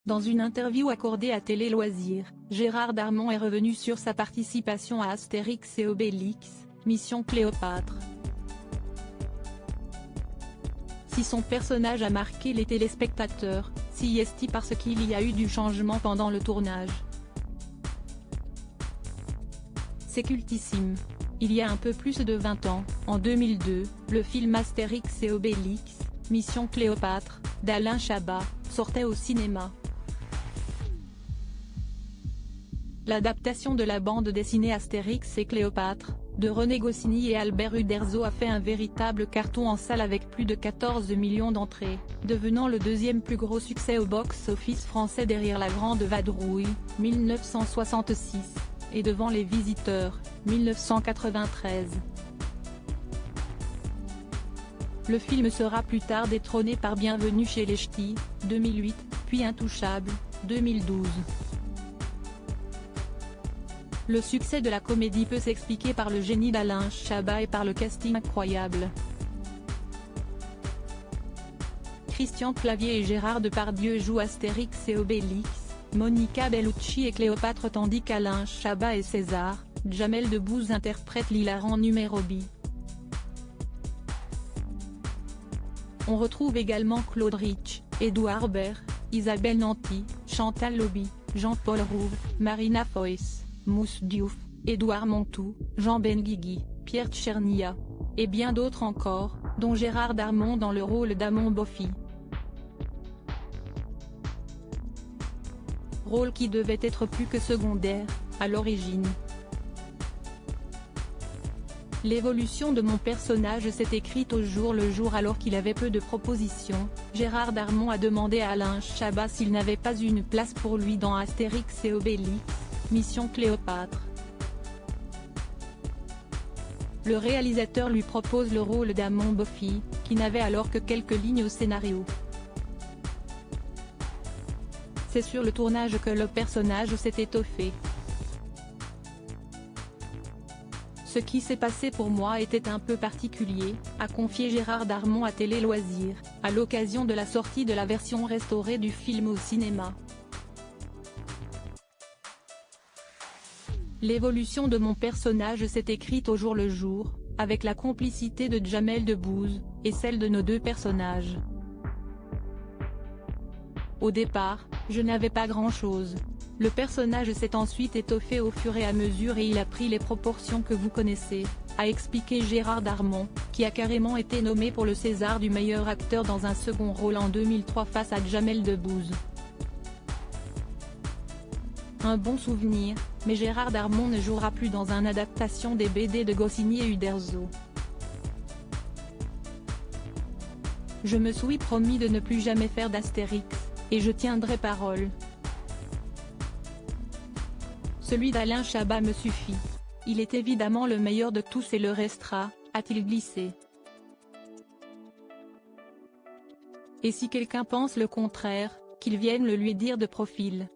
Dans une interview accordée à Télé Loisirs, Gérard Darmon est revenu sur sa participation à Astérix et Obélix, Mission Cléopâtre. Si son personnage a marqué les téléspectateurs, si est-il parce qu'il y a eu du changement pendant le tournage. C'est cultissime. Il y a un peu plus de 20 ans, en 2002, le film Astérix et Obélix, Mission Cléopâtre, d'Alain Chabat, sortait au cinéma. L'adaptation de la bande dessinée Astérix et Cléopâtre, de René Goscinny et Albert Uderzo a fait un véritable carton en salle avec plus de 14 millions d'entrées, devenant le deuxième plus gros succès au box-office français derrière La Grande Vadrouille, 1966, et devant Les Visiteurs, 1993. Le film sera plus tard détrôné par Bienvenue chez les Ch'tis, 2008, puis Intouchables, 2012. Le succès de la comédie peut s'expliquer par le génie d'Alain Chabat et par le casting incroyable. Christian Clavier et Gérard Depardieu jouent Astérix et Obélix, Monica Bellucci et Cléopâtre tandis qu'Alain Chabat et César, Jamel Debbouze interprètent l'hilarant numéro B. On retrouve également Claude Rich, Édouard Baird, Isabelle Nanty, Chantal Lobby, Jean-Paul Rouve, Marina Foïs, Mousse Diouf, Édouard Montou, Jean Benguigui, Pierre Tchernia, et bien d'autres encore, dont Gérard Darmon dans le rôle d'Amon Boffi. Rôle qui devait être plus que secondaire, à l'origine. L'évolution de mon personnage s'est écrite au jour le jour alors qu'il avait peu de propositions. Gérard Darmon a demandé à Alain Chabat s'il n'avait pas une place pour lui dans Astérix et Obélix, Mission Cléopâtre. Le réalisateur lui propose le rôle d'Amon Boffi, qui n'avait alors que quelques lignes au scénario. C'est sur le tournage que le personnage s'est étoffé. Ce qui s'est passé pour moi était un peu particulier, a confié Gérard Darmon à Télé Loisirs, à l'occasion de la sortie de la version restaurée du film au cinéma. L'évolution de mon personnage s'est écrite au jour le jour, avec la complicité de Jamel Debbouze, et celle de nos deux personnages. Au départ, je n'avais pas grand-chose. Le personnage s'est ensuite étoffé au fur et à mesure et il a pris les proportions que vous connaissez, a expliqué Gérard Darmon, qui a carrément été nommé pour le César du meilleur acteur dans un second rôle en 2003 face à Jamel Debbouze. Un bon souvenir, mais Gérard Darmon ne jouera plus dans une adaptation des BD de Goscinny et Uderzo. Je me suis promis de ne plus jamais faire d'Astérix, et je tiendrai parole. Celui d'Alain Chabat me suffit. Il est évidemment le meilleur de tous et le restera, a-t-il glissé. Et si quelqu'un pense le contraire, qu'il vienne le lui dire de profil.